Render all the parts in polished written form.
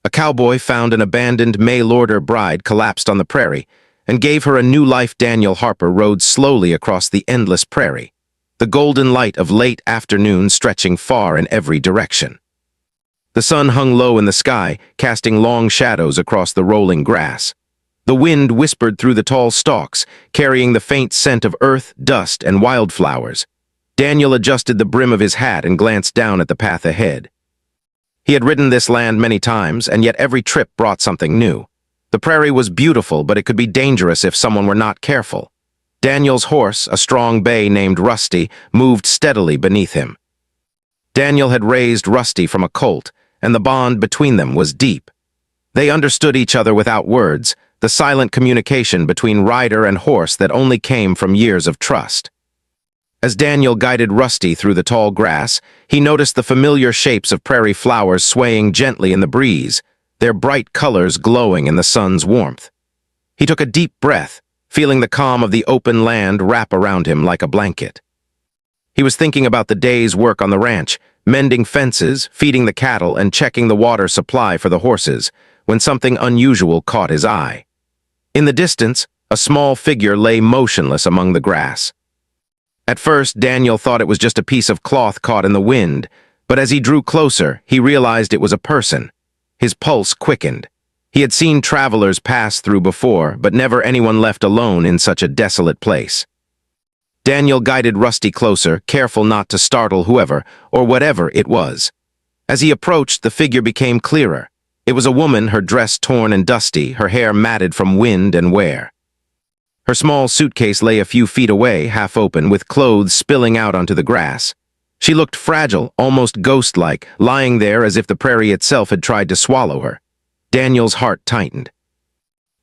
A cowboy found an abandoned mail-order bride collapsed on the prairie and gave her a new life. Daniel Harper rode slowly across the endless prairie, the golden light of late afternoon stretching far in every direction. The sun hung low in the sky, casting long shadows across the rolling grass. The wind whispered through the tall stalks, carrying the faint scent of earth, dust, and wildflowers. Daniel adjusted the brim of his hat and glanced down at the path ahead. He had ridden this land many times, and yet every trip brought something new. The prairie was beautiful, but it could be dangerous if someone were not careful. Daniel's horse, a strong bay named Rusty, moved steadily beneath him. Daniel had raised Rusty from a colt, and the bond between them was deep. They understood each other without words, the silent communication between rider and horse that only came from years of trust. As Daniel guided Rusty through the tall grass, he noticed the familiar shapes of prairie flowers swaying gently in the breeze, their bright colors glowing in the sun's warmth. He took a deep breath, feeling the calm of the open land wrap around him like a blanket. He was thinking about the day's work on the ranch, mending fences, feeding the cattle, and checking the water supply for the horses, when something unusual caught his eye. In the distance, a small figure lay motionless among the grass. At first, Daniel thought it was just a piece of cloth caught in the wind, but as he drew closer, he realized it was a person. His pulse quickened. He had seen travelers pass through before, but never anyone left alone in such a desolate place. Daniel guided Rusty closer, careful not to startle whoever or whatever it was. As he approached, the figure became clearer. It was a woman, her dress torn and dusty, her hair matted from wind and wear. Her small suitcase lay a few feet away, half open, with clothes spilling out onto the grass. She looked fragile, almost ghost-like, lying there as if the prairie itself had tried to swallow her. Daniel's heart tightened.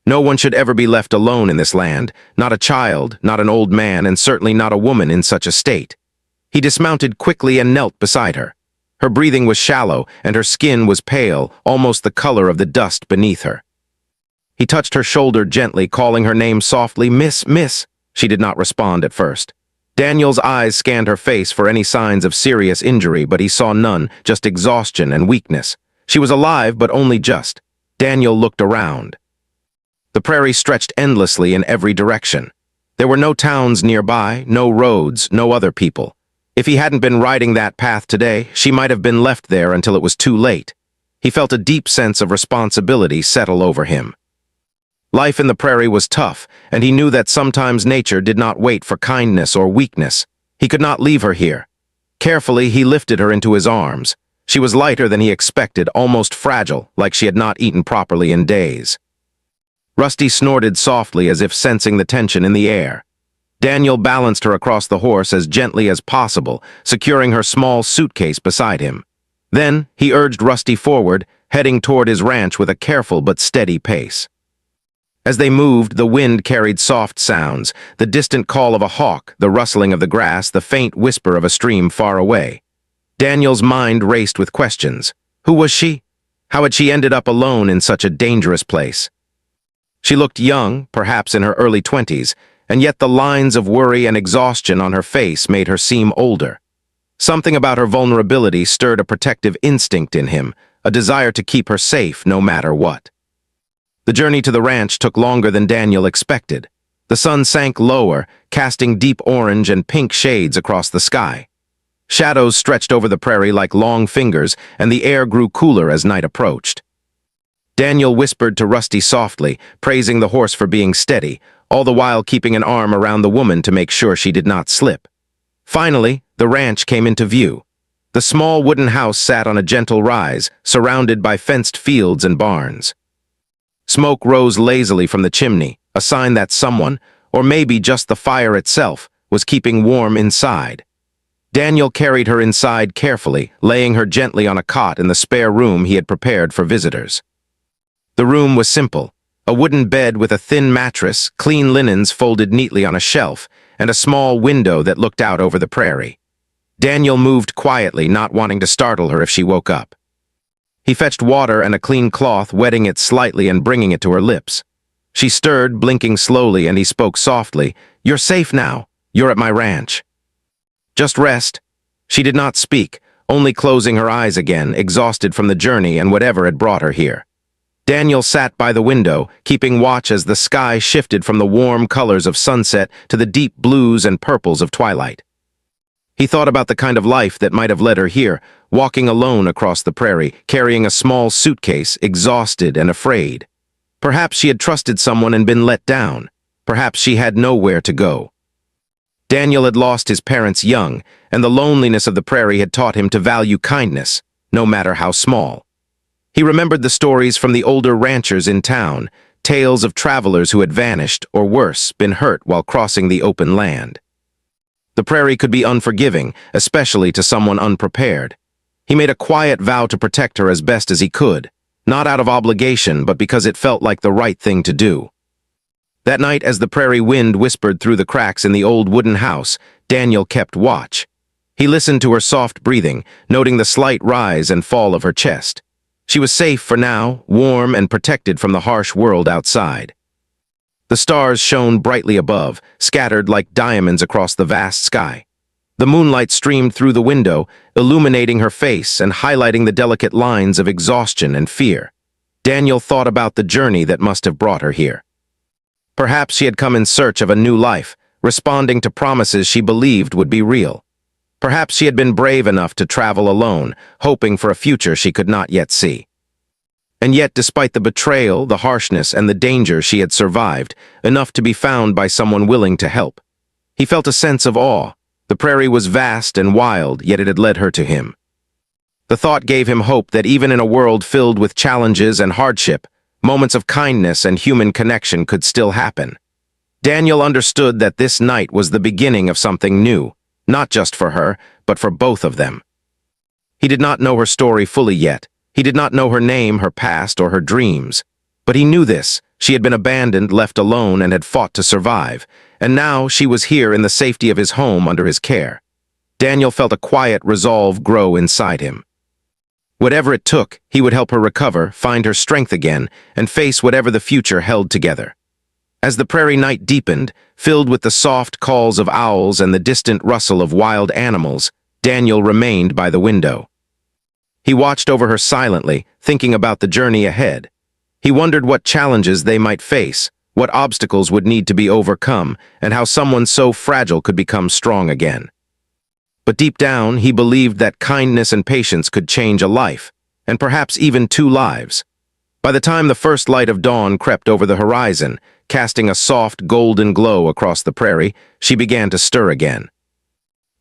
No one should ever be left alone in this land, not a child, not an old man, and certainly not a woman in such a state. He dismounted quickly and knelt beside her. Her breathing was shallow, and her skin was pale, almost the color of the dust beneath her. He touched her shoulder gently, calling her name softly, "Miss, Miss." She did not respond at first. Daniel's eyes scanned her face for any signs of serious injury, but he saw none, just exhaustion and weakness. She was alive, but only just. Daniel looked around. The prairie stretched endlessly in every direction. There were no towns nearby, no roads, no other people. If he hadn't been riding that path today, she might have been left there until it was too late. He felt a deep sense of responsibility settle over him. Life in the prairie was tough, and he knew that sometimes nature did not wait for kindness or weakness. He could not leave her here. Carefully, he lifted her into his arms. She was lighter than he expected, almost fragile, like she had not eaten properly in days. Rusty snorted softly as if sensing the tension in the air. Daniel balanced her across the horse as gently as possible, securing her small suitcase beside him. Then, he urged Rusty forward, heading toward his ranch with a careful but steady pace. As they moved, the wind carried soft sounds, the distant call of a hawk, the rustling of the grass, the faint whisper of a stream far away. Daniel's mind raced with questions. Who was she? How had she ended up alone in such a dangerous place? She looked young, perhaps in her early 20s, and yet the lines of worry and exhaustion on her face made her seem older. Something about her vulnerability stirred a protective instinct in him, a desire to keep her safe no matter what. The journey to the ranch took longer than Daniel expected. The sun sank lower, casting deep orange and pink shades across the sky. Shadows stretched over the prairie like long fingers, and the air grew cooler as night approached. Daniel whispered to Rusty softly, praising the horse for being steady, all the while keeping an arm around the woman to make sure she did not slip. Finally, the ranch came into view. The small wooden house sat on a gentle rise, surrounded by fenced fields and barns. Smoke rose lazily from the chimney, a sign that someone, or maybe just the fire itself, was keeping warm inside. Daniel carried her inside carefully, laying her gently on a cot in the spare room he had prepared for visitors. The room was simple, a wooden bed with a thin mattress, clean linens folded neatly on a shelf, and a small window that looked out over the prairie. Daniel moved quietly, not wanting to startle her if she woke up. He fetched water and a clean cloth, wetting it slightly and bringing it to her lips. She stirred, blinking slowly, and he spoke softly, "You're safe now. You're at my ranch. Just rest." She did not speak, only closing her eyes again, exhausted from the journey and whatever had brought her here. Daniel sat by the window, keeping watch as the sky shifted from the warm colors of sunset to the deep blues and purples of twilight. He thought about the kind of life that might have led her here, walking alone across the prairie, carrying a small suitcase, exhausted and afraid. Perhaps she had trusted someone and been let down. Perhaps she had nowhere to go. Daniel had lost his parents young, and the loneliness of the prairie had taught him to value kindness, no matter how small. He remembered the stories from the older ranchers in town, tales of travelers who had vanished, or worse, been hurt while crossing the open land. The prairie could be unforgiving, especially to someone unprepared. He made a quiet vow to protect her as best as he could, not out of obligation, but because it felt like the right thing to do. That night, as the prairie wind whispered through the cracks in the old wooden house, Daniel kept watch. He listened to her soft breathing, noting the slight rise and fall of her chest. She was safe for now, warm and protected from the harsh world outside. The stars shone brightly above, scattered like diamonds across the vast sky. The moonlight streamed through the window, illuminating her face and highlighting the delicate lines of exhaustion and fear. Daniel thought about the journey that must have brought her here. Perhaps she had come in search of a new life, responding to promises she believed would be real. Perhaps she had been brave enough to travel alone, hoping for a future she could not yet see. And yet, despite the betrayal, the harshness, and the danger, she had survived, enough to be found by someone willing to help. He felt a sense of awe. The prairie was vast and wild, yet it had led her to him. The thought gave him hope that even in a world filled with challenges and hardship, moments of kindness and human connection could still happen. Daniel understood that this night was the beginning of something new, not just for her, but for both of them. He did not know her story fully yet. He did not know her name, her past, or her dreams. But he knew this. She had been abandoned, left alone, and had fought to survive. And now she was here in the safety of his home under his care. Daniel felt a quiet resolve grow inside him. Whatever it took, he would help her recover, find her strength again, and face whatever the future held together. As the prairie night deepened, filled with the soft calls of owls and the distant rustle of wild animals, Daniel remained by the window. He watched over her silently, thinking about the journey ahead. He wondered what challenges they might face, what obstacles would need to be overcome, and how someone so fragile could become strong again. But deep down, he believed that kindness and patience could change a life, and perhaps even two lives. By the time the first light of dawn crept over the horizon, casting a soft golden glow across the prairie, she began to stir again.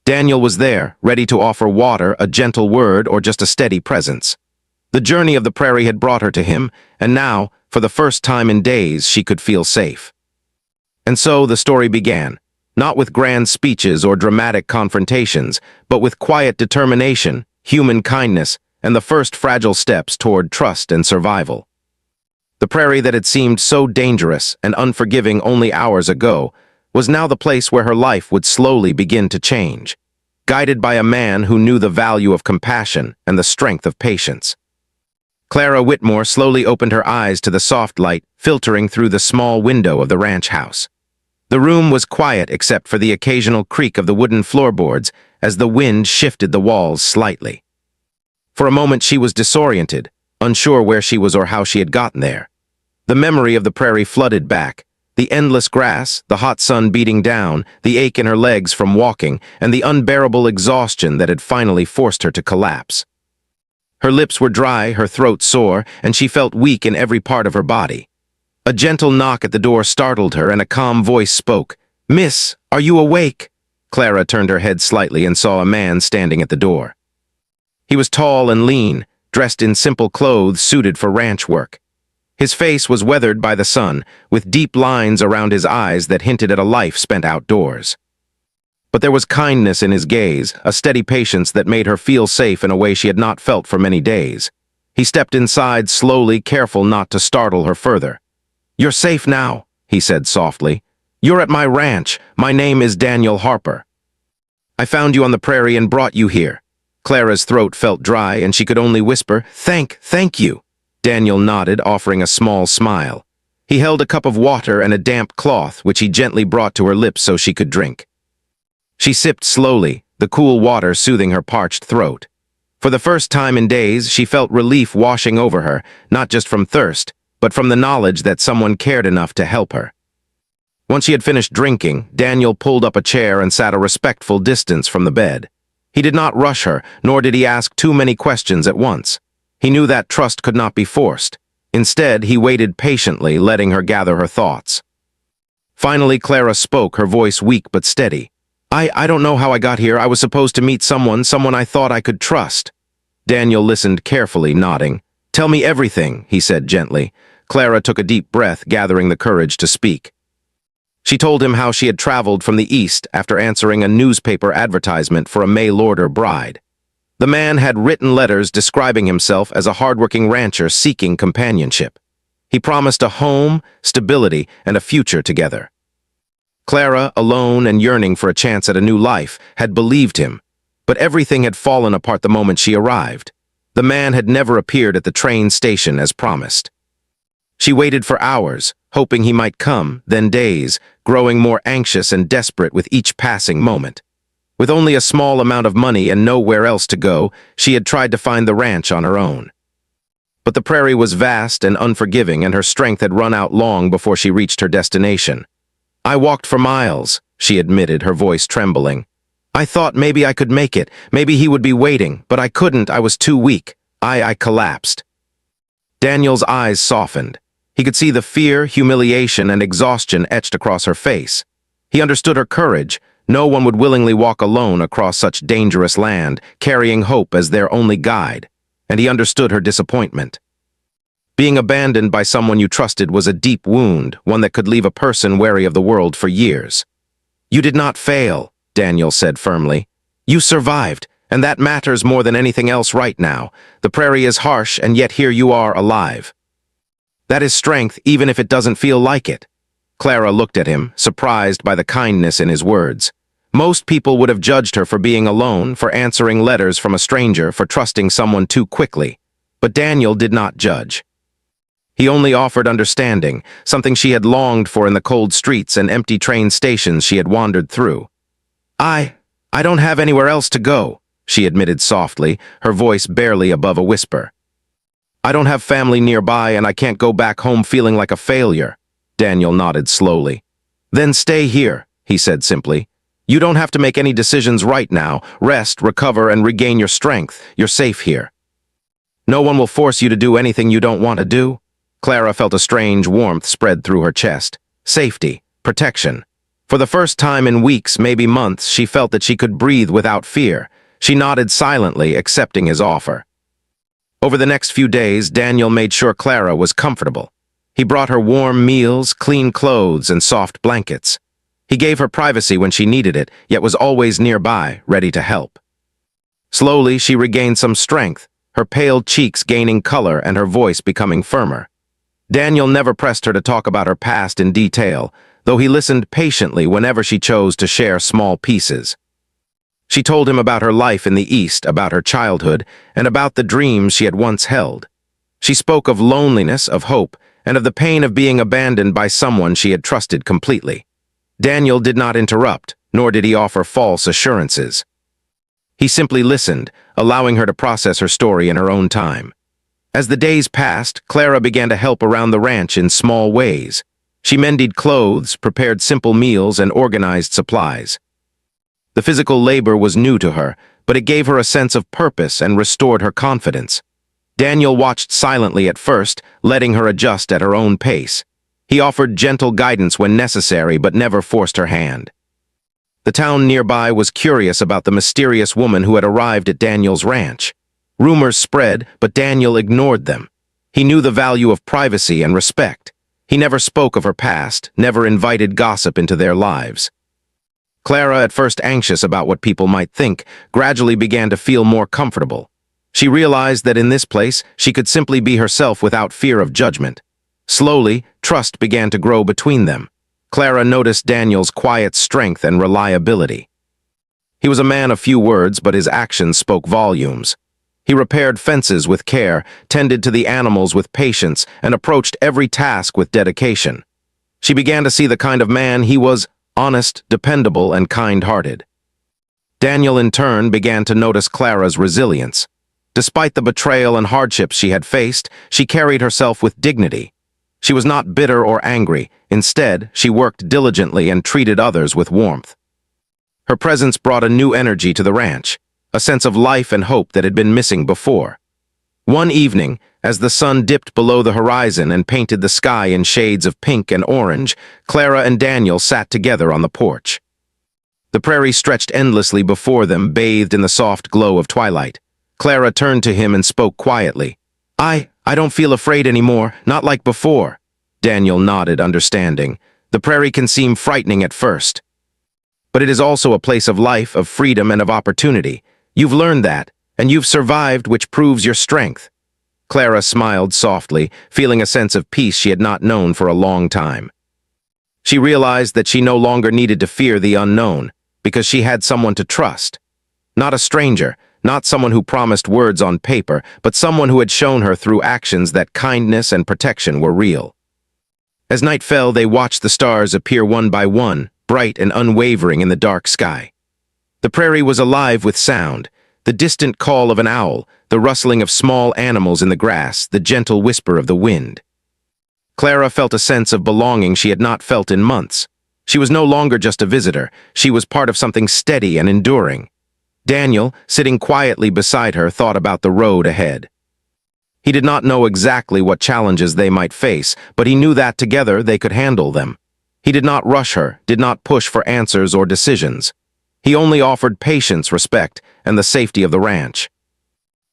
Daniel was there, ready to offer water, a gentle word, or just a steady presence. The journey of the prairie had brought her to him, and now, for the first time in days, she could feel safe. And so the story began, not with grand speeches or dramatic confrontations, but with quiet determination, human kindness, and the first fragile steps toward trust and survival. The prairie that had seemed so dangerous and unforgiving only hours ago was now the place where her life would slowly begin to change, guided by a man who knew the value of compassion and the strength of patience. Clara Whitmore slowly opened her eyes to the soft light filtering through the small window of the ranch house. The room was quiet except for the occasional creak of the wooden floorboards as the wind shifted the walls slightly. For a moment she was disoriented, unsure where she was or how she had gotten there. The memory of the prairie flooded back, the endless grass, the hot sun beating down, the ache in her legs from walking, and the unbearable exhaustion that had finally forced her to collapse. Her lips were dry, her throat sore, and she felt weak in every part of her body. A gentle knock at the door startled her, and a calm voice spoke. "Miss, are you awake?" Clara turned her head slightly and saw a man standing at the door. He was tall and lean, dressed in simple clothes suited for ranch work. His face was weathered by the sun, with deep lines around his eyes that hinted at a life spent outdoors. But there was kindness in his gaze, a steady patience that made her feel safe in a way she had not felt for many days. He stepped inside slowly, careful not to startle her further. "You're safe now," he said softly. "You're at my ranch. My name is Daniel Harper. I found you on the prairie and brought you here." Clara's throat felt dry, and she could only whisper, Thank you." Daniel nodded, offering a small smile. He held a cup of water and a damp cloth, which he gently brought to her lips so she could drink. She sipped slowly, the cool water soothing her parched throat. For the first time in days, she felt relief washing over her, not just from thirst, but from the knowledge that someone cared enough to help her. Once she had finished drinking, Daniel pulled up a chair and sat a respectful distance from the bed. He did not rush her, nor did he ask too many questions at once. He knew that trust could not be forced. Instead, he waited patiently, letting her gather her thoughts. Finally, Clara spoke, her voice weak but steady. I don't know how I got here. I was supposed to meet someone I thought I could trust." Daniel listened carefully, nodding. "Tell me everything," he said gently. Clara took a deep breath, gathering the courage to speak. She told him how she had traveled from the east after answering a newspaper advertisement for a mail-order bride. The man had written letters describing himself as a hardworking rancher seeking companionship. He promised a home, stability, and a future together. Clara, alone and yearning for a chance at a new life, had believed him, but everything had fallen apart the moment she arrived. The man had never appeared at the train station as promised. She waited for hours, hoping he might come, then days, growing more anxious and desperate with each passing moment. With only a small amount of money and nowhere else to go, she had tried to find the ranch on her own. But the prairie was vast and unforgiving, and her strength had run out long before she reached her destination. "I walked for miles," she admitted, her voice trembling. "I thought maybe I could make it, maybe he would be waiting, but I couldn't. I was too weak. I collapsed." Daniel's eyes softened. He could see the fear, humiliation, and exhaustion etched across her face. He understood her courage. No one would willingly walk alone across such dangerous land, carrying hope as their only guide. And he understood her disappointment. Being abandoned by someone you trusted was a deep wound, one that could leave a person wary of the world for years. "You did not fail," Daniel said firmly. "You survived, and that matters more than anything else right now. The prairie is harsh, and yet here you are alive. That is strength, even if it doesn't feel like it." Clara looked at him, surprised by the kindness in his words. Most people would have judged her for being alone, for answering letters from a stranger, for trusting someone too quickly. But Daniel did not judge. He only offered understanding, something she had longed for in the cold streets and empty train stations she had wandered through. I don't have anywhere else to go," she admitted softly, her voice barely above a whisper. "I don't have family nearby, and I can't go back home feeling like a failure." Daniel nodded slowly. "Then stay here," he said simply. "You don't have to make any decisions right now. Rest, recover, and regain your strength. You're safe here. No one will force you to do anything you don't want to do." Clara felt a strange warmth spread through her chest. Safety, protection. For the first time in weeks, maybe months, she felt that she could breathe without fear. She nodded silently, accepting his offer. Over the next few days, Daniel made sure Clara was comfortable. He brought her warm meals, clean clothes, and soft blankets. He gave her privacy when she needed it, yet was always nearby, ready to help. Slowly, she regained some strength, her pale cheeks gaining color and her voice becoming firmer. Daniel never pressed her to talk about her past in detail, though he listened patiently whenever she chose to share small pieces. She told him about her life in the East, about her childhood, and about the dreams she had once held. She spoke of loneliness, of hope, and of the pain of being abandoned by someone she had trusted completely. Daniel did not interrupt, nor did he offer false assurances. He simply listened, allowing her to process her story in her own time. As the days passed, Clara began to help around the ranch in small ways. She mended clothes, prepared simple meals, and organized supplies. The physical labor was new to her, but it gave her a sense of purpose and restored her confidence. Daniel watched silently at first, letting her adjust at her own pace. He offered gentle guidance when necessary, but never forced her hand. The town nearby was curious about the mysterious woman who had arrived at Daniel's ranch. Rumors spread, but Daniel ignored them. He knew the value of privacy and respect. He never spoke of her past, never invited gossip into their lives. Clara, at first anxious about what people might think, gradually began to feel more comfortable. She realized that in this place, she could simply be herself without fear of judgment. Slowly, trust began to grow between them. Clara noticed Daniel's quiet strength and reliability. He was a man of few words, but his actions spoke volumes. He repaired fences with care, tended to the animals with patience, and approached every task with dedication. She began to see the kind of man he was: honest, dependable, and kind-hearted. Daniel, in turn, began to notice Clara's resilience. Despite the betrayal and hardships she had faced, she carried herself with dignity. She was not bitter or angry. Instead, she worked diligently and treated others with warmth. Her presence brought a new energy to the ranch, a sense of life and hope that had been missing before. One evening, as the sun dipped below the horizon and painted the sky in shades of pink and orange, Clara and Daniel sat together on the porch. The prairie stretched endlessly before them, bathed in the soft glow of twilight. Clara turned to him and spoke quietly. I don't feel afraid anymore, not like before." Daniel nodded, understanding. "The prairie can seem frightening at first, but it is also a place of life, of freedom, and of opportunity. You've learned that, and you've survived, which proves your strength." Clara smiled softly, feeling a sense of peace she had not known for a long time. She realized that she no longer needed to fear the unknown, because she had someone to trust. Not a stranger, not someone who promised words on paper, but someone who had shown her through actions that kindness and protection were real. As night fell, they watched the stars appear one by one, bright and unwavering in the dark sky. The prairie was alive with sound, the distant call of an owl, the rustling of small animals in the grass, the gentle whisper of the wind. Clara felt a sense of belonging she had not felt in months. She was no longer just a visitor, she was part of something steady and enduring. Daniel, sitting quietly beside her, thought about the road ahead. He did not know exactly what challenges they might face, but he knew that together they could handle them. He did not rush her, did not push for answers or decisions. He only offered patience, respect, and the safety of the ranch.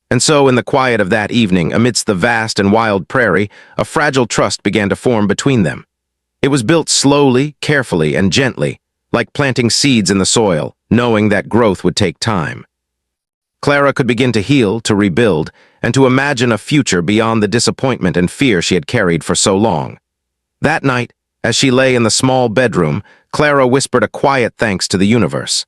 And so, in the quiet of that evening, amidst the vast and wild prairie, a fragile trust began to form between them. It was built slowly, carefully, and gently, like planting seeds in the soil, knowing that growth would take time. Clara could begin to heal, to rebuild, and to imagine a future beyond the disappointment and fear she had carried for so long. That night, as she lay in the small bedroom, Clara whispered a quiet thanks to the universe.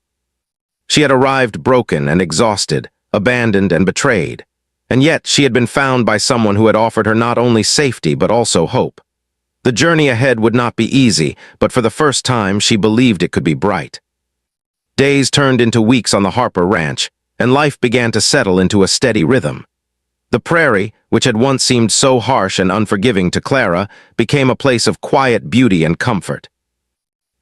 She had arrived broken and exhausted, abandoned and betrayed, and yet she had been found by someone who had offered her not only safety but also hope. The journey ahead would not be easy, but for the first time she believed it could be bright. Days turned into weeks on the Harper Ranch, and life began to settle into a steady rhythm. The prairie, which had once seemed so harsh and unforgiving to Clara, became a place of quiet beauty and comfort.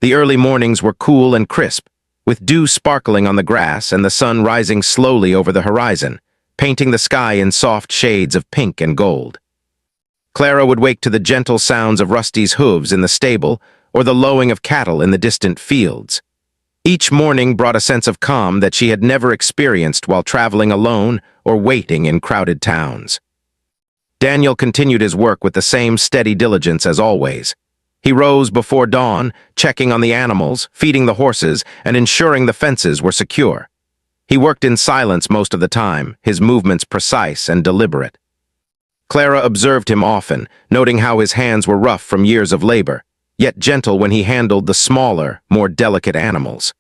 The early mornings were cool and crisp, with dew sparkling on the grass and the sun rising slowly over the horizon, painting the sky in soft shades of pink and gold. Clara would wake to the gentle sounds of Rusty's hooves in the stable or the lowing of cattle in the distant fields. Each morning brought a sense of calm that she had never experienced while traveling alone or waiting in crowded towns. Daniel continued his work with the same steady diligence as always. He rose before dawn, checking on the animals, feeding the horses, and ensuring the fences were secure. He worked in silence most of the time, his movements precise and deliberate. Clara observed him often, noting how his hands were rough from years of labor, yet gentle when he handled the smaller, more delicate animals.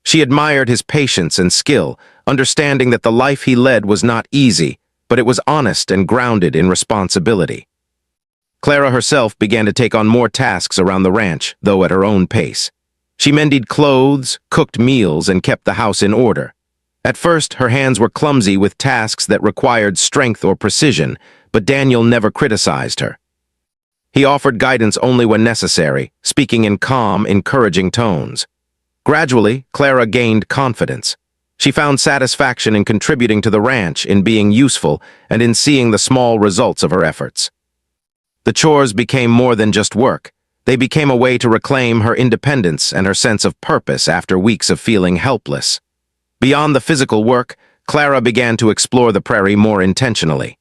She admired his patience and skill, understanding that the life he led was not easy, but it was honest and grounded in responsibility. Clara herself began to take on more tasks around the ranch, though at her own pace. She mended clothes, cooked meals, and kept the house in order. At first, her hands were clumsy with tasks that required strength or precision, but Daniel never criticized her. He offered guidance only when necessary, speaking in calm, encouraging tones. Gradually, Clara gained confidence. She found satisfaction in contributing to the ranch, in being useful, and in seeing the small results of her efforts. The chores became more than just work. They became a way to reclaim her independence and her sense of purpose after weeks of feeling helpless. Beyond the physical work, Clara began to explore the prairie more intentionally.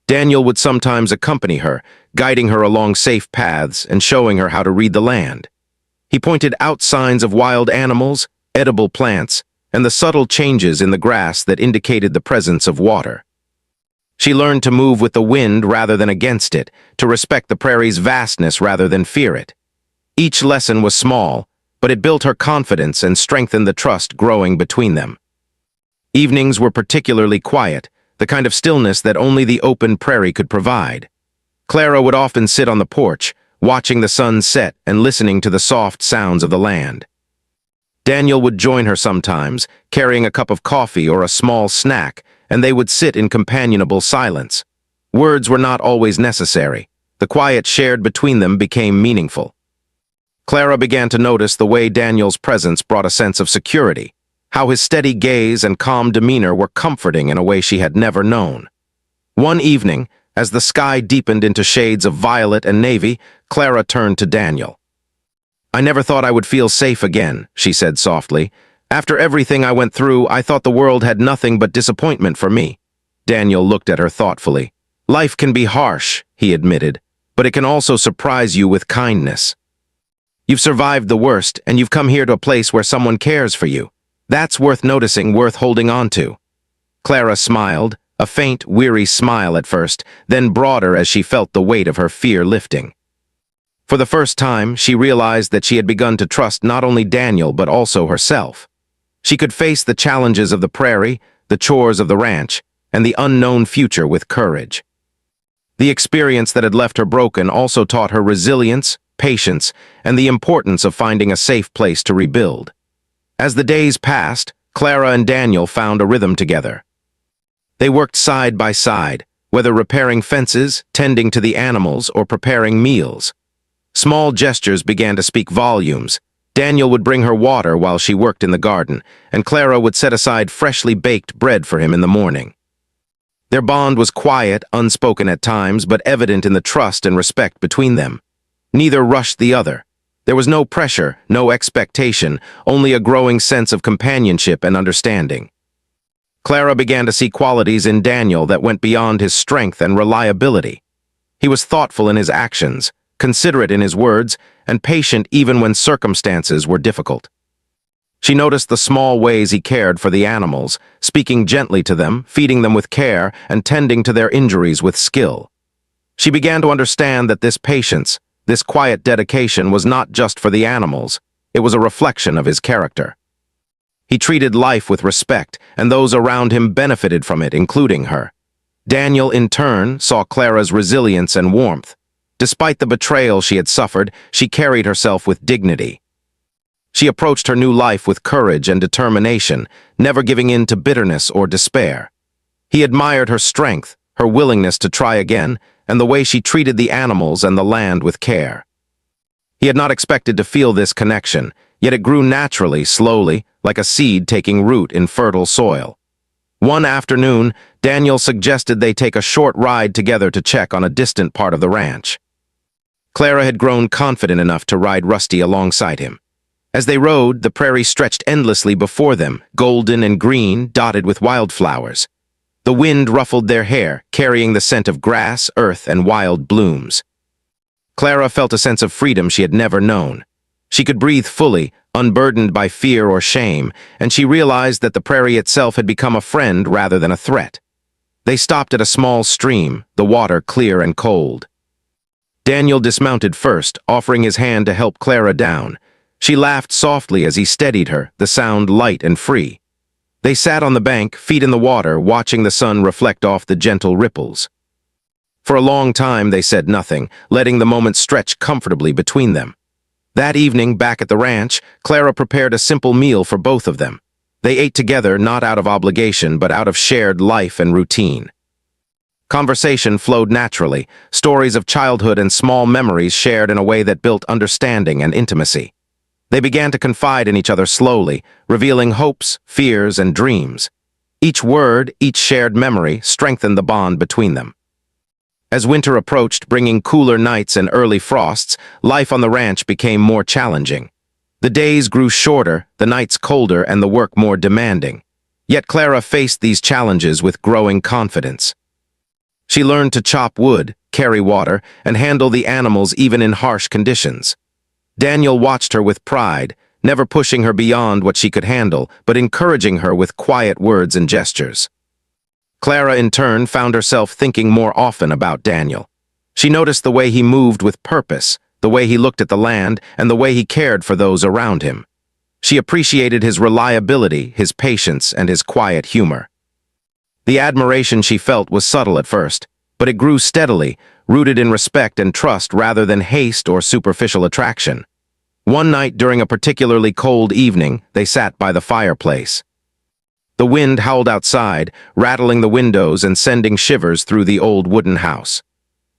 Daniel would sometimes accompany her, guiding her along safe paths and showing her how to read the land. He pointed out signs of wild animals, edible plants, and the subtle changes in the grass that indicated the presence of water. She learned to move with the wind rather than against it, to respect the prairie's vastness rather than fear it. Each lesson was small, but it built her confidence and strengthened the trust growing between them. Evenings were particularly quiet, the kind of stillness that only the open prairie could provide. Clara would often sit on the porch, watching the sun set and listening to the soft sounds of the land. Daniel would join her sometimes, carrying a cup of coffee or a small snack, and they would sit in companionable silence. Words were not always necessary. The quiet shared between them became meaningful. Clara began to notice the way Daniel's presence brought a sense of security, how his steady gaze and calm demeanor were comforting in a way she had never known. One evening, as the sky deepened into shades of violet and navy, Clara turned to Daniel. "I never thought I would feel safe again," she said softly. "After everything I went through, I thought the world had nothing but disappointment for me." Daniel looked at her thoughtfully. "Life can be harsh," he admitted, "but it can also surprise you with kindness. You've survived the worst, and you've come here to a place where someone cares for you. That's worth noticing, worth holding on to." Clara smiled, a faint, weary smile at first, then broader as she felt the weight of her fear lifting. For the first time, she realized that she had begun to trust not only Daniel but also herself. She could face the challenges of the prairie, the chores of the ranch, and the unknown future with courage. The experience that had left her broken also taught her resilience, patience, and the importance of finding a safe place to rebuild. As the days passed, Clara and Daniel found a rhythm together. They worked side by side, whether repairing fences, tending to the animals, or preparing meals. Small gestures began to speak volumes. Daniel would bring her water while she worked in the garden, and Clara would set aside freshly baked bread for him in the morning. Their bond was quiet, unspoken at times, but evident in the trust and respect between them. Neither rushed the other. There was no pressure, no expectation, only a growing sense of companionship and understanding. Clara began to see qualities in Daniel that went beyond his strength and reliability. He was thoughtful in his actions, considerate in his words, and patient even when circumstances were difficult. She noticed the small ways he cared for the animals, speaking gently to them, feeding them with care, and tending to their injuries with skill. She began to understand that this patience, this quiet dedication was not just for the animals, it was a reflection of his character. He treated life with respect, and those around him benefited from it, including her. Daniel, in turn, saw Clara's resilience and warmth. Despite the betrayal she had suffered, she carried herself with dignity. She approached her new life with courage and determination, never giving in to bitterness or despair. He admired her strength, her willingness to try again, and the way she treated the animals and the land with care. He had not expected to feel this connection, yet it grew naturally, slowly, like a seed taking root in fertile soil. One afternoon, Daniel suggested they take a short ride together to check on a distant part of the ranch. Clara had grown confident enough to ride Rusty alongside him. As they rode, the prairie stretched endlessly before them, golden and green, dotted with wildflowers. The wind ruffled their hair, carrying the scent of grass, earth, and wild blooms. Clara felt a sense of freedom she had never known. She could breathe fully, unburdened by fear or shame, and she realized that the prairie itself had become a friend rather than a threat. They stopped at a small stream, the water clear and cold. Daniel dismounted first, offering his hand to help Clara down. She laughed softly as he steadied her, the sound light and free. They sat on the bank, feet in the water, watching the sun reflect off the gentle ripples. For a long time they said nothing, letting the moment stretch comfortably between them. That evening, back at the ranch, Clara prepared a simple meal for both of them. They ate together, not out of obligation, but out of shared life and routine. Conversation flowed naturally, stories of childhood and small memories shared in a way that built understanding and intimacy. They began to confide in each other slowly, revealing hopes, fears, and dreams. Each word, each shared memory, strengthened the bond between them. As winter approached, bringing cooler nights and early frosts, life on the ranch became more challenging. The days grew shorter, the nights colder, and the work more demanding. Yet Clara faced these challenges with growing confidence. She learned to chop wood, carry water, and handle the animals even in harsh conditions. Daniel watched her with pride, never pushing her beyond what she could handle, but encouraging her with quiet words and gestures. Clara, in turn, found herself thinking more often about Daniel. She noticed the way he moved with purpose, the way he looked at the land, and the way he cared for those around him. She appreciated his reliability, his patience, and his quiet humor. The admiration she felt was subtle at first, but it grew steadily, rooted in respect and trust rather than haste or superficial attraction. One night during a particularly cold evening, they sat by the fireplace. The wind howled outside, rattling the windows and sending shivers through the old wooden house.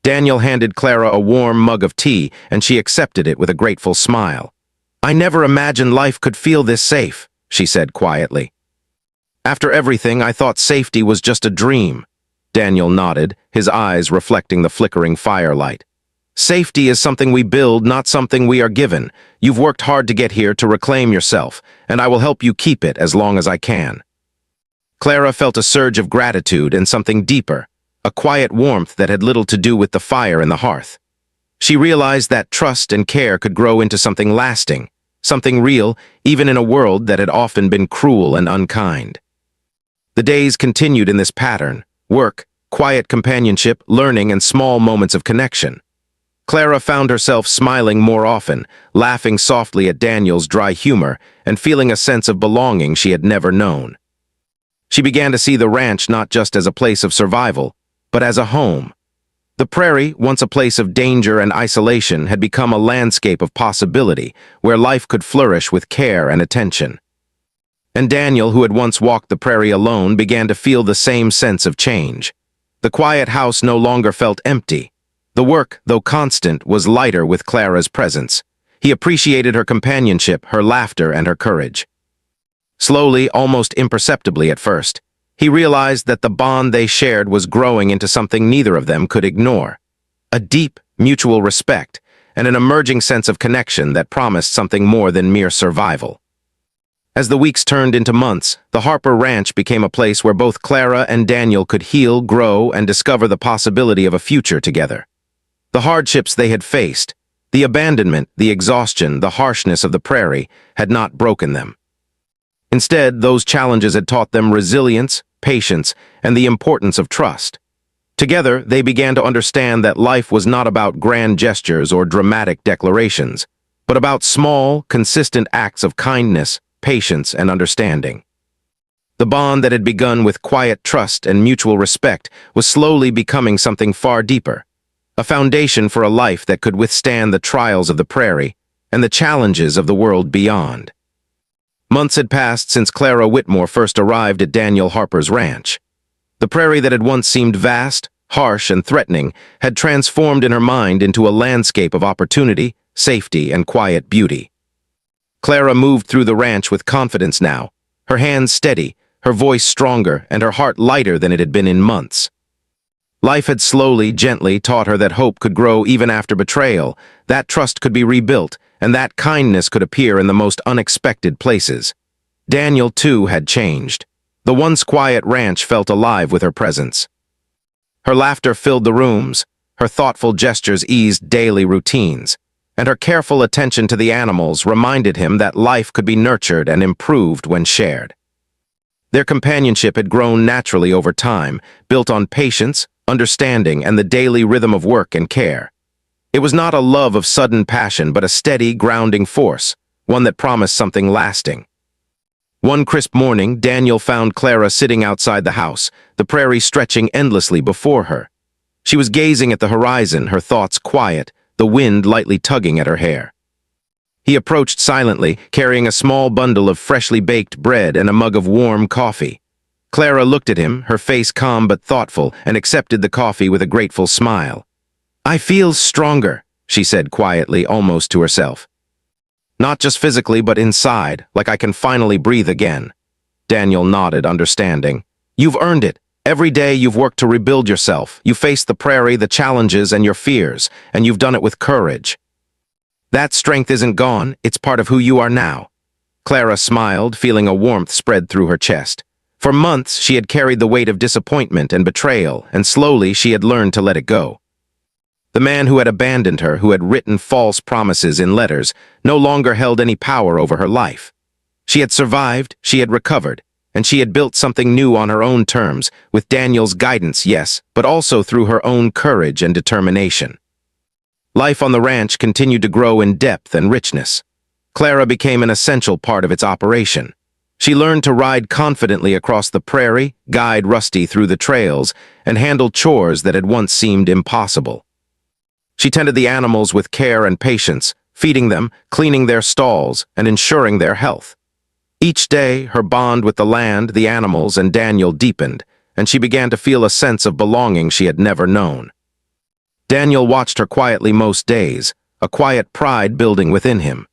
Daniel handed Clara a warm mug of tea, and she accepted it with a grateful smile. "I never imagined life could feel this safe," she said quietly. "After everything, I thought safety was just a dream." Daniel nodded, his eyes reflecting the flickering firelight. "Safety is something we build, not something we are given. You've worked hard to get here to reclaim yourself, and I will help you keep it as long as I can." Clara felt a surge of gratitude and something deeper, a quiet warmth that had little to do with the fire in the hearth. She realized that trust and care could grow into something lasting, something real, even in a world that had often been cruel and unkind. The days continued in this pattern: work, quiet companionship, learning, and small moments of connection. Clara found herself smiling more often, laughing softly at Daniel's dry humor, and feeling a sense of belonging she had never known. She began to see the ranch not just as a place of survival, but as a home. The prairie, once a place of danger and isolation, had become a landscape of possibility where life could flourish with care and attention. And Daniel, who had once walked the prairie alone, began to feel the same sense of change. The quiet house no longer felt empty. The work, though constant, was lighter with Clara's presence. He appreciated her companionship, her laughter, and her courage. Slowly, almost imperceptibly at first, he realized that the bond they shared was growing into something neither of them could ignore. A deep, mutual respect, and an emerging sense of connection that promised something more than mere survival. As the weeks turned into months, the Harper Ranch became a place where both Clara and Daniel could heal, grow, and discover the possibility of a future together. The hardships they had faced, the abandonment, the exhaustion, the harshness of the prairie, had not broken them. Instead, those challenges had taught them resilience, patience, and the importance of trust. Together, they began to understand that life was not about grand gestures or dramatic declarations, but about small, consistent acts of kindness, patience, and understanding. The bond that had begun with quiet trust and mutual respect was slowly becoming something far deeper, a foundation for a life that could withstand the trials of the prairie and the challenges of the world beyond. Months had passed since Clara Whitmore first arrived at Daniel Harper's ranch. The prairie that had once seemed vast, harsh, and threatening had transformed in her mind into a landscape of opportunity, safety, and quiet beauty. Clara moved through the ranch with confidence now, her hands steady, her voice stronger, and her heart lighter than it had been in months. Life had slowly, gently taught her that hope could grow even after betrayal, that trust could be rebuilt, and that kindness could appear in the most unexpected places. Daniel, too, had changed. The once quiet ranch felt alive with her presence. Her laughter filled the rooms, her thoughtful gestures eased daily routines, and her careful attention to the animals reminded him that life could be nurtured and improved when shared. Their companionship had grown naturally over time, built on patience, understanding, and the daily rhythm of work and care. It was not a love of sudden passion, but a steady, grounding force, one that promised something lasting. One crisp morning, Daniel found Clara sitting outside the house, the prairie stretching endlessly before her. She was gazing at the horizon, her thoughts quiet, the wind lightly tugging at her hair. He approached silently, carrying a small bundle of freshly baked bread and a mug of warm coffee. Clara looked at him, her face calm but thoughtful, and accepted the coffee with a grateful smile. "I feel stronger," she said quietly, almost to herself. "Not just physically, but inside, like I can finally breathe again." Daniel nodded, understanding. "You've earned it. Every day you've worked to rebuild yourself. You faced the prairie, the challenges, and your fears, and you've done it with courage. That strength isn't gone, it's part of who you are now." Clara smiled, feeling a warmth spread through her chest. For months, she had carried the weight of disappointment and betrayal, and slowly she had learned to let it go. The man who had abandoned her, who had written false promises in letters, no longer held any power over her life. She had survived, she had recovered, and she had built something new on her own terms, with Daniel's guidance, yes, but also through her own courage and determination. Life on the ranch continued to grow in depth and richness. Clara became an essential part of its operation. She learned to ride confidently across the prairie, guide Rusty through the trails, and handle chores that had once seemed impossible. She tended the animals with care and patience, feeding them, cleaning their stalls, and ensuring their health. Each day, her bond with the land, the animals, and Daniel deepened, and she began to feel a sense of belonging she had never known. Daniel watched her quietly most days, a quiet pride building within him.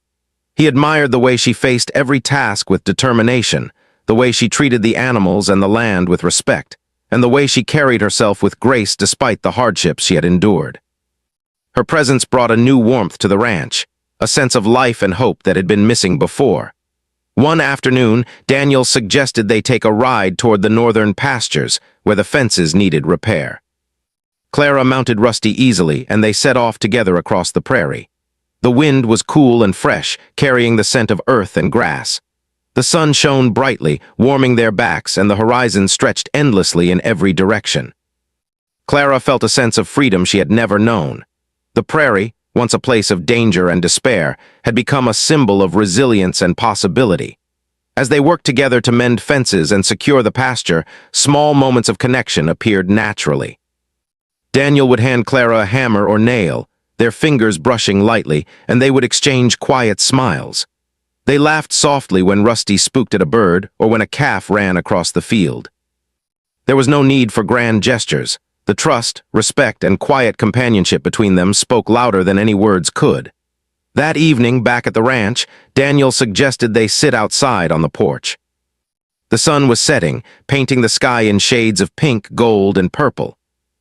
He admired the way she faced every task with determination, the way she treated the animals and the land with respect, and the way she carried herself with grace despite the hardships she had endured. Her presence brought a new warmth to the ranch, a sense of life and hope that had been missing before. One afternoon, Daniel suggested they take a ride toward the northern pastures, where the fences needed repair. Clara mounted Rusty easily, and they set off together across the prairie. The wind was cool and fresh, carrying the scent of earth and grass. The sun shone brightly, warming their backs, and the horizon stretched endlessly in every direction. Clara felt a sense of freedom she had never known. The prairie, once a place of danger and despair, had become a symbol of resilience and possibility. As they worked together to mend fences and secure the pasture, small moments of connection appeared naturally. Daniel would hand Clara a hammer or nail, their fingers brushing lightly, and they would exchange quiet smiles. They laughed softly when Rusty spooked at a bird or when a calf ran across the field. There was no need for grand gestures. The trust, respect, and quiet companionship between them spoke louder than any words could. That evening, back at the ranch, Daniel suggested they sit outside on the porch. The sun was setting, painting the sky in shades of pink, gold, and purple.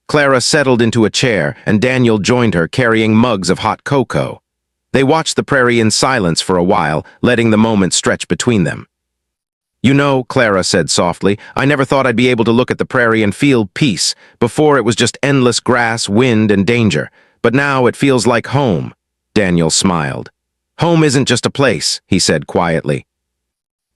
Clara settled into a chair, and Daniel joined her, carrying mugs of hot cocoa. They watched the prairie in silence for a while, letting the moment stretch between them. "You know," Clara said softly, "I never thought I'd be able to look at the prairie and feel peace. Before it was just endless grass, wind, and danger. But now it feels like home." Daniel smiled. "Home isn't just a place," he said quietly.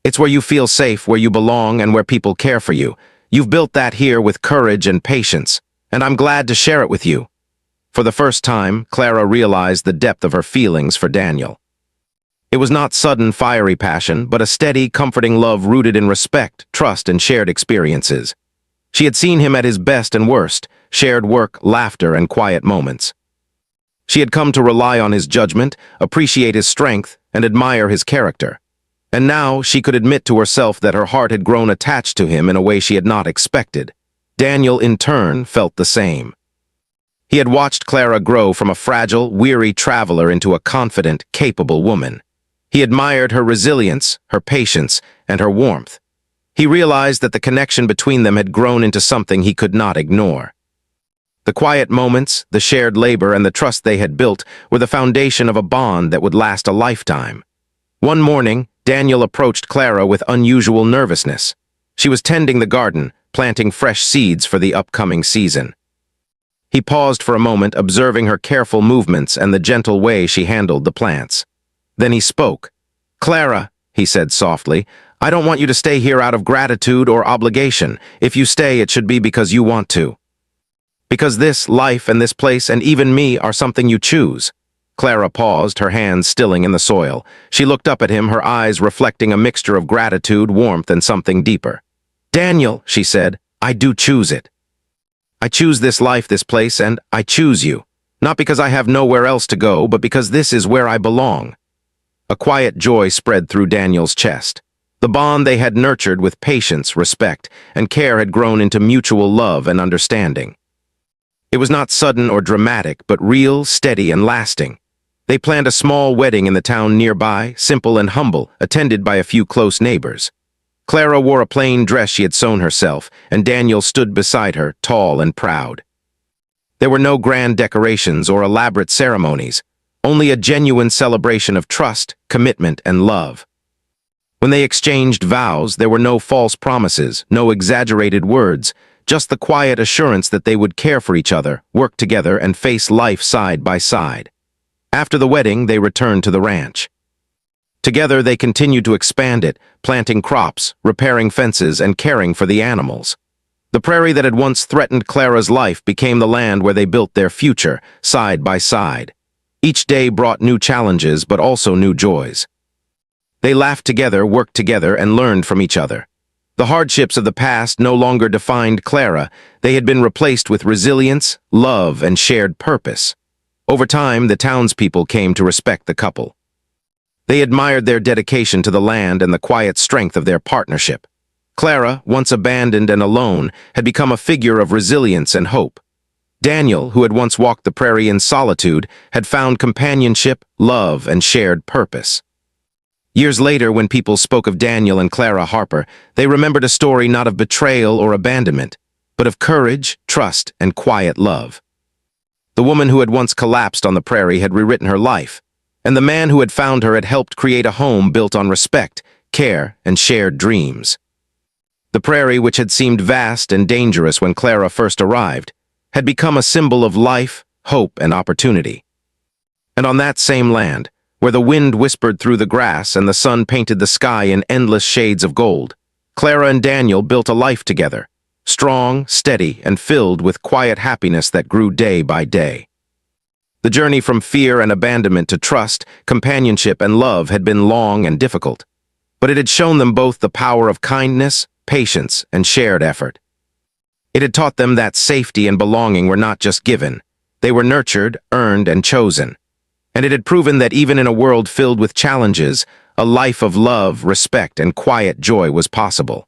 "It's where you feel safe, where you belong, and where people care for you. You've built that here with courage and patience, and I'm glad to share it with you." For the first time, Clara realized the depth of her feelings for Daniel. It was not sudden, fiery passion, but a steady, comforting love rooted in respect, trust, and shared experiences. She had seen him at his best and worst, shared work, laughter, and quiet moments. She had come to rely on his judgment, appreciate his strength, and admire his character. And now she could admit to herself that her heart had grown attached to him in a way she had not expected. Daniel, in turn, felt the same. He had watched Clara grow from a fragile, weary traveler into a confident, capable woman. He admired her resilience, her patience, and her warmth. He realized that the connection between them had grown into something he could not ignore. The quiet moments, the shared labor, and the trust they had built were the foundation of a bond that would last a lifetime. One morning, Daniel approached Clara with unusual nervousness. She was tending the garden, planting fresh seeds for the upcoming season. He paused for a moment, observing her careful movements and the gentle way she handled the plants. Then he spoke. "Clara," he said softly, "I don't want you to stay here out of gratitude or obligation. If you stay, it should be because you want to. Because this life and this place and even me are something you choose." Clara paused, her hands stilling in the soil. She looked up at him, her eyes reflecting a mixture of gratitude, warmth, and something deeper. "Daniel," she said, "I do choose it. I choose this life, this place, and I choose you. Not because I have nowhere else to go, but because this is where I belong." A quiet joy spread through Daniel's chest. The bond they had nurtured with patience, respect, and care had grown into mutual love and understanding. It was not sudden or dramatic, but real, steady, and lasting. They planned a small wedding in the town nearby, simple and humble, attended by a few close neighbors. Clara wore a plain dress she had sewn herself, and Daniel stood beside her, tall and proud. There were no grand decorations or elaborate ceremonies, only a genuine celebration of trust, commitment, and love. When they exchanged vows, there were no false promises, no exaggerated words, just the quiet assurance that they would care for each other, work together, and face life side by side. After the wedding, they returned to the ranch. Together, they continued to expand it, planting crops, repairing fences, and caring for the animals. The prairie that had once threatened Clara's life became the land where they built their future, side by side. Each day brought new challenges, but also new joys. They laughed together, worked together, and learned from each other. The hardships of the past no longer defined Clara. They had been replaced with resilience, love, and shared purpose. Over time, the townspeople came to respect the couple. They admired their dedication to the land and the quiet strength of their partnership. Clara, once abandoned and alone, had become a figure of resilience and hope. Daniel, who had once walked the prairie in solitude, had found companionship, love, and shared purpose. Years later, when people spoke of Daniel and Clara Harper, they remembered a story not of betrayal or abandonment, but of courage, trust, and quiet love. The woman who had once collapsed on the prairie had rewritten her life, and the man who had found her had helped create a home built on respect, care, and shared dreams. The prairie, which had seemed vast and dangerous when Clara first arrived, had become a symbol of life, hope, and opportunity. And on that same land, where the wind whispered through the grass and the sun painted the sky in endless shades of gold, Clara and Daniel built a life together, strong, steady, and filled with quiet happiness that grew day by day. The journey from fear and abandonment to trust, companionship, and love had been long and difficult, but it had shown them both the power of kindness, patience, and shared effort. It had taught them that safety and belonging were not just given, they were nurtured, earned, and chosen. And it had proven that even in a world filled with challenges, a life of love, respect, and quiet joy was possible.